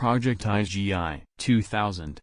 Project IGI 2000.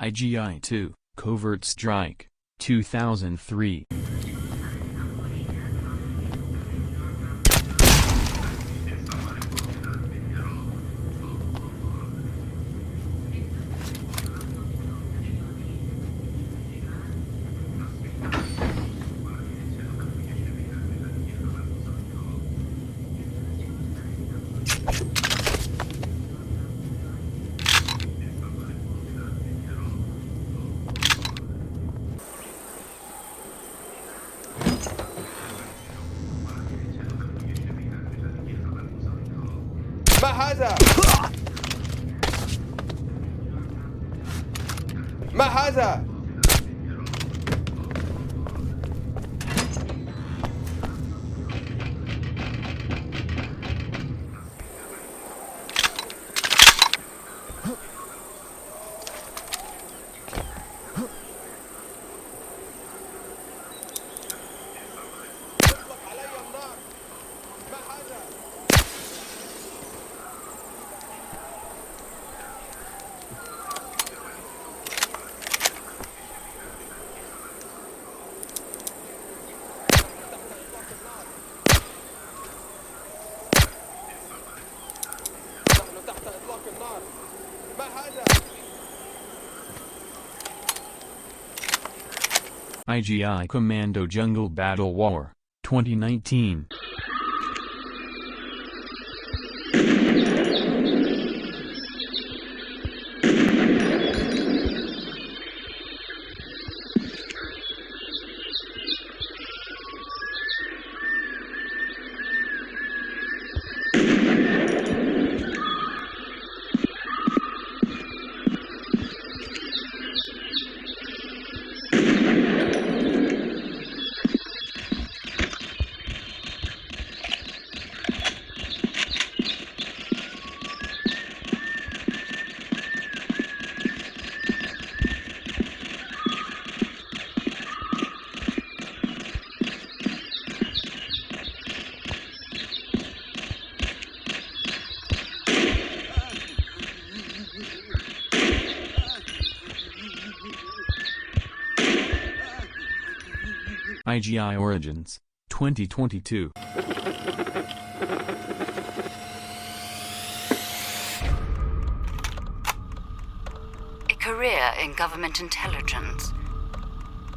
IGI 2, Covert Strike, 2003. ما هذا؟ ما هذا؟ IGI Commando Jungle Battle War, 2019. IGI Origins, 2022. A career in government intelligence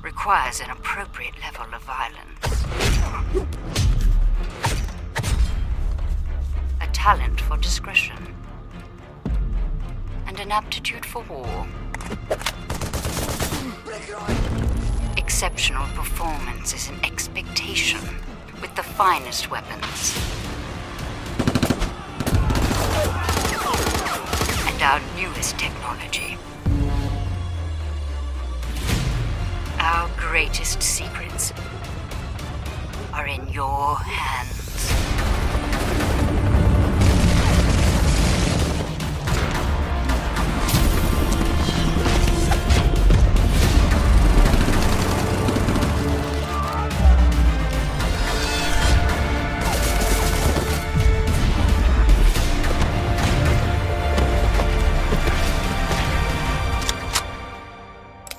requires an appropriate level of violence. A talent for discretion. And an aptitude for war. Exceptional performance is an expectation with the finest weapons. And our newest technology. Our greatest secrets are in your hands.